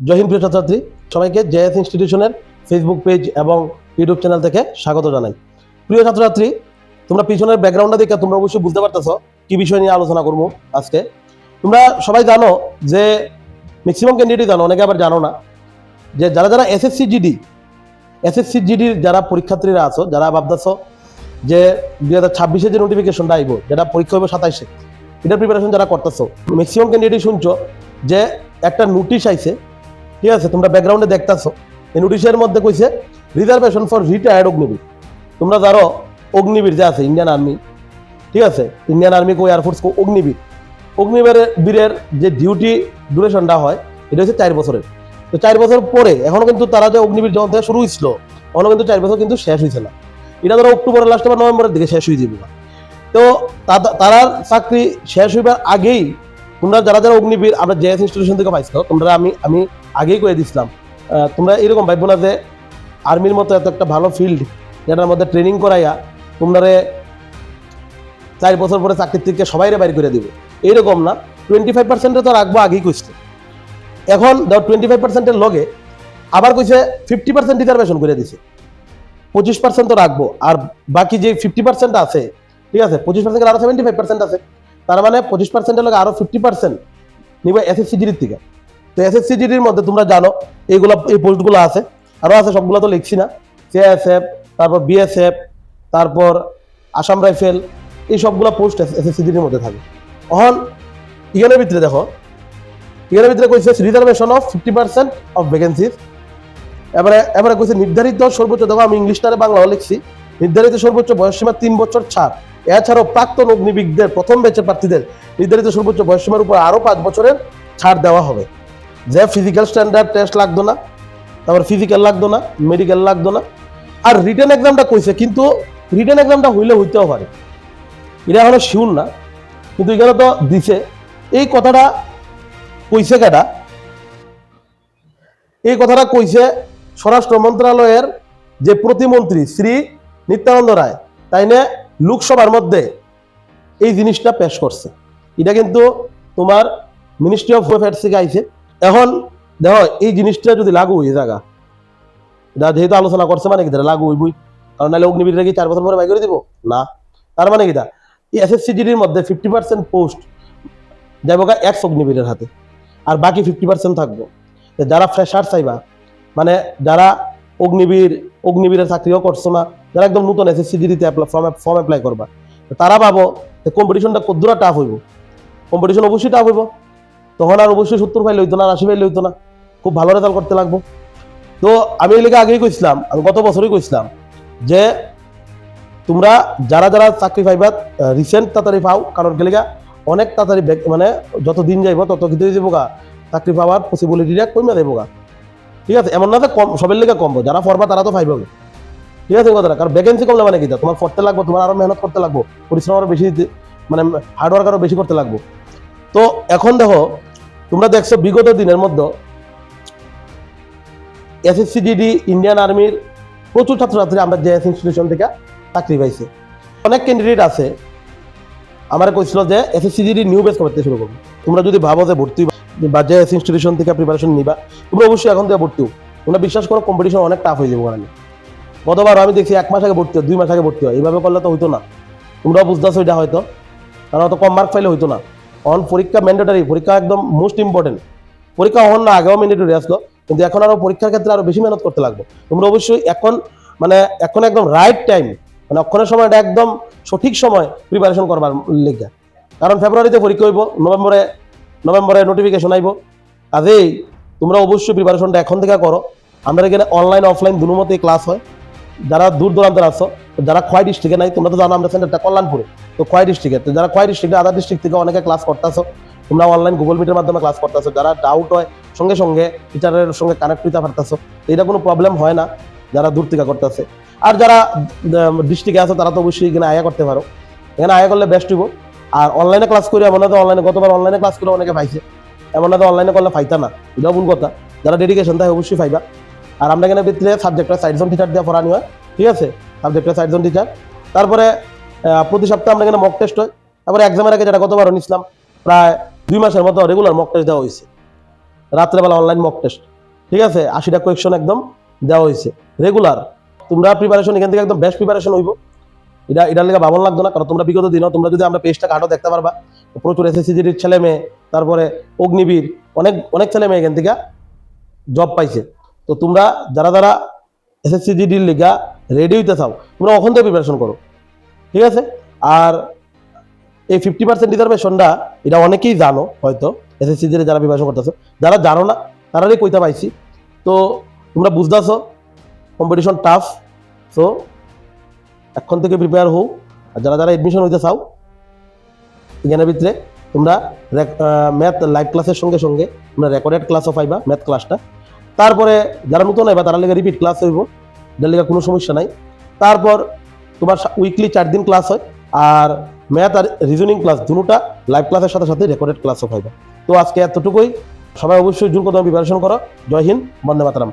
জয় হিন্দ প্রিয় ছাত্রছাত্রী, সবাইকে জেএস ইনস্টিটিউশনের ফেসবুক পেজ এবং ইউটিউব চ্যানেল থেকে স্বাগত জানাই। প্রিয় ছাত্রছাত্রী, তোমরা পিছনের ব্যাকগ্রাউন্ডটা দেখে তোমরা অবশ্যই বুঝতে পারতেছ কি বিষয় নিয়ে আলোচনা করবো আজকে। তোমরা সবাই জানো যে ম্যাক্সিমাম ক্যান্ডিডেটই জানো, অনেকে আবার জানো না, যে যারা যারা এসএসসি জিডির যারা পরীক্ষার্থীরা আছো, যারা ভাবতেছ যে 2026-এ যে নোটিফিকেশনটা আইব, যেটা পরীক্ষা হবে 27-এ, এটার প্রিপারেশন যারা করতেছো, ম্যাক্সিমাম ক্যান্ডিডেটই শুনছো যে একটা নোটিশ আইছে, ঠিক আছে? তোমরা ব্যাকগ্রাউন্ডে দেখতেছো, এই নোটিশের মধ্যে কইছে রিজার্ভেশন ফর রিটায়ার্ড অগ্নিবীর। তোমরা যারা অগ্নিবীর যে আছে ইন্ডিয়ান আর্মি, ঠিক আছে, ইন্ডিয়ান আর্মি কো এয়ারফোর্স কো অগ্নিবীরের যে ডিউটি ডিউরেশনটা হয় এটা হচ্ছে 4 বছরের। তো 4 বছর পরে এখনো কিন্তু তারা যে অগ্নিবীর যখন থেকে শুরু হয়েছিল, এখনো কিন্তু 4 বছর কিন্তু শেষ হয়েছে না। এটা ধরো অক্টোবরের লাস্টে বা নভেম্বরের দিকে শেষ হয়ে যাবে। তো তারা চাকরি শেষ হইবার আগেই তোমরা যারা যারা অগ্নিবীর আমরা জেএস ইনস্টিটিউশন থেকে পাইছো, তোমরা আমি আগেই করে দিছিলাম, তোমরা এরকম ভাববো না যে আর্মির মতো এত একটা ভালো ফিল্ড যেটার মধ্যে ট্রেনিং করাইয়া তোমরা 4 বছর পরে চাকরির থেকে সবাইরে বাইর করে দিব, এইরকম না। 25% তো রাখবো আগেই কইছে। এখন ধর 25%-এর লগে আবার কইছে 50% রিজার্ভেশন করে দিছে, 25% তো রাখবো, আর বাকি যে 50% আছে, ঠিক আছে, 25% আরো 75% আছে, তার মানে 25%-এর লগে আরো 50% নিবে এসএসসি জিডির থেকে। তো এসএসসি জিডির মধ্যে তোমরা জানো এইগুলো, এই পোস্টগুলো আছে, আরো আছে, সবগুলো তো লিখছি না। সিআইএসএফ, তারপর বিএসএফ, তারপর আসাম রাইফেল, এই সবগুলো পোস্ট এসএসসি জিডির মধ্যে থাকে। এখন এখানের ভিতরে দেখো, এখানের ভিতরে কইছে রিজার্ভেশন অফ 50% অফ ভ্যাকেন্সিজ। এবারে কইছে নির্ধারিত সর্বোচ্চ, দেখো আমি ইংলিশটারে বাংলাও লিখছি, নির্ধারিত সর্বোচ্চ বয়সসীমা 3 বছর ছাড়। এছাড়াও প্রাক্তন অগ্নিবীরদের প্রথম ব্যাচের প্রার্থীদের নির্ধারিত সর্বোচ্চ বয়সসীমার উপর আরো 5 বছরের ছাড় দেওয়া হবে। যে ফিজিক্যাল স্ট্যান্ডার্ড টেস্ট লাগতো না, তারপর ফিজিক্যাল লাগতো না, মেডিকেল লাগতো না, আর রিটেন এক্সামটা কইছে, কিন্তু রিটেন এক্সামটা হইলে হইতেও পারে, এটা এখনো শিওর না, কিন্তু এখানে তো দিছে। এই কথাটা কইছে কেডা? এই কথাটা কইছে স্বরাষ্ট্র মন্ত্রণালয়ের যে প্রতিমন্ত্রী শ্রী নিত্যানন্দ রায়, তাই না লোকসভার মধ্যে এই জিনিসটা পেশ করছে। এটা কিন্তু তোমার মিনিস্ট্রি অফ অ্যাফেয়ার্স থেকে আইছে। এখন দেখো এই জিনিসটা যদি লাগু হয়ে জায়গা, এটা যেহেতু আলোচনা করছে মানে কি লাগু হইবই, কারণ নাহলে অগ্নিবীররা কি 4 বছর পরে বাই করে দিব না। তার মানে কিটা, এই এসএসসি জিডির মধ্যে 50% পোস্ট যাবো এক্স অগ্নিবীরের হাতে, আর বাকি 50% থাকবো যারা ফ্রেশার চাইবা, মানে যারা অগ্নিবীরের চাকরিও করছো না, যারা একদম নতুন এসএসসি জিডিতে ফর্ম অ্যাপ্লাই করবা, তারা ভাবো কম্পিটিশনটা কতটা টাফ হইব। কম্পিটিশন অবশ্যই টাফ হইব, তখন আর অবশ্যই 70 ফাইল হইতো না, 80 ফাইল হইতো না, খুব ভালো রেজাল্ট করতে লাগবো। তো আমি এলাকা আগেই কইছিলাম, আমি গত বছরই কইছিলাম যে তোমরা যারা যারা চাকরি পাইবা রিসেন্ট তাড়াতাড়ি পাও, কারণ গেলেগা অনেক তাড়াতাড়ি মানে যত দিন যাইব তত কিন্তু যাবো গা চাকরি পাওয়ার পসিবিলিটিটা কমে যাবো গা, ঠিক আছে? এমন না যে কম, সবের লেগে কমবো, যারা পড়বা তারা তো পাইবে, ঠিক আছে কথাটা। কারণ ভ্যাকেন্সি কমলে মানে কি, তোমার পড়তে লাগবো, তোমার আরো মেহনত করতে লাগবো, পরিশ্রম আরো বেশি, মানে হার্ডওয়ার্ক আরো বেশি করতে লাগবো। তো এখন দেখো, তোমরা দেখছো বিগত দিনের মধ্যে এসএসসি জিডি ইন্ডিয়ান আর্মির প্রচুর ছাত্রছাত্রী আমরা জেএস ইনস্টিটিউশন থেকে চাকরি পাইছে। অনেক ক্যান্ডিডেট আছে আমার কইছিল যে এসএসসি জিডি নিউ বেস করতে শুরু করবো। তোমরা যদি ভাবো যে ভর্তি বা জেএস ইনস্টিটিউশন থেকে প্রিপারেশন নিবা, তোমরা অবশ্যই এখন থেকে ভর্তি হোক। তোমরা বিশ্বাস করো কম্পিটিশন অনেক টাফ হয়ে যাবে। ওখানে গতবার আমি দেখছি 1 মাস আগে ভর্তি হয়, 2 মাস আগে ভর্তি হয়, এইভাবে করলে তো হইতো না। তোমরাও বুঝতেছো এটা হয়তো, কারণ অত কম মার্ক পাইলে হইতো না। অন পরীক্ষা ম্যান্ডেটারি, পরীক্ষা একদম মোস্ট ইম্পর্টেন্ট। পরীক্ষা হন না আগেও ম্যান্ডেটরি আসলো, কিন্তু এখন আরো পরীক্ষার ক্ষেত্রে আরো বেশি মেহনত করতে লাগবে। তোমরা অবশ্যই এখন একদম রাইট টাইম, মানে অক্ষণের সময়টা একদম সঠিক সময় প্রিপারেশন করবার লেগে। কারণ ফেব্রুয়ারিতে পরীক্ষা হইব, নভেম্বরে নোটিফিকেশন আইব। কাজেই তোমরা অবশ্যই প্রিপারেশনটা এখন থেকে করো। আমরা এখানে অনলাইন অফলাইন দুটো মতেই ক্লাস হয়। যারা দূর দূরান্তের আসো, যারা খোয়াই ডিস্ট্রিক্টে নাই, তোমরা তো জানো আমরা সেন্টারটা কল্যাণপুরে, তো খোয়াই ডিস্ট্রিক্টে, তো যারা খোয়াই ডিস্ট্রিক্টে আদার ডিস্ট্রিক্ট থেকে অনেকে ক্লাস করতেছো, তোমরা অনলাইন গুগল মিটের মাধ্যমে ক্লাস করতেছো। যারা ডাউট হয় সঙ্গে সঙ্গে টিচারের সঙ্গে কানেক্ট হইতে পারতেছো, এটা কোনো প্রবলেম হয় না যারা দূর থেকে করতেছে। আর যারা ডিস্ট্রিক্টে আছে তারা তো অবশ্যই এখানে আয়া করতে পারো, এখানে আয়া করলে বেস্ট হইব। আর অনলাইনে ক্লাস করে এমন না তো অনলাইনে, গতবার অনলাইনে ক্লাস করে অনেকে পাইছে, এমন না তো অনলাইনে করলে পাইতা না, এটাও ভুল কথা। যারা ডেডিকেশন থাকে অবশ্যই পাইবা। আর আমরা এখানে ভিতরে সাবজেক্টটা 60 জন টিচার দিয়ে পড়ানো হয়, ঠিক আছে? সাবজেক্টটা 60 জন টিচার। তারপরে প্রতি সপ্তাহে আমরা এখানে মক টেস্ট হয়। তারপরে এক্সামের আগে যেটা গতবার নিছিলাম, প্রায় 2 মাসের মতো রেগুলার মক টেস্ট দেওয়া হয়েছে। রাত্রেবেলা অনলাইন মক টেস্ট, ঠিক আছে? 80টা কোয়েকশন একদম দেওয়া হয়েছে রেগুলার। তোমরা প্রিপারেশন এখান থেকে একদম বেস্ট প্রিপারেশন হইব, এটার লেগে ভাবন লাগতো না। কারণ তোমরা বিগত দিনও তোমরা যদি আমরা পেজটা ঘাটো দেখতে পারবা, প্রচুর এসএসসিজির ছেলে মেয়ে, তারপরে অগ্নিবীর, অনেক অনেক ছেলে মেয়ে এখান থেকে জব পাইছে। তো তোমরা যারা যারা এসএসসিজিডির লিগা রেডি হইতে চাও, তোমরা ওখান থেকে প্রিপারেশন করো, ঠিক আছে? আর এই 50% রিজার্ভেশনটা এটা অনেকেই জানো হয়তো, এসএসসিজির যারা প্রিপারেশন করতেছো। যারা জানো না তারাই কইতে পাইছি। তো তোমরা বুঝতেছো কম্পিটিশন টাফ, সো এখন থেকে প্রিপেয়ার হও। আর যারা যারা এডমিশন হইতে চাও এখানের ভিতরে তোমরা ম্যাথ লাইভ ক্লাসের সঙ্গে সঙ্গে তোমরা রেকর্ডেড ক্লাসও পাইবা ম্যাথ ক্লাসটা। তারপরে যারা নতুন আইবা তারা লেগে রিপিট ক্লাস হইব, এটার লেগে কোনো সমস্যা নাই। তারপর তোমার উইকলি 4 দিন ক্লাস হয়, আর ম্যাথ আর রিজনিং ক্লাস দুটোটা লাইভ ক্লাসের সাথে সাথে রেকর্ডেড ক্লাসও পাইবা। তো আজকে এতটুকুই। সবাই অবশ্যই জুন কথা প্রিপারেশন করো। জয় হিন্দ, বন্দে মাতরম।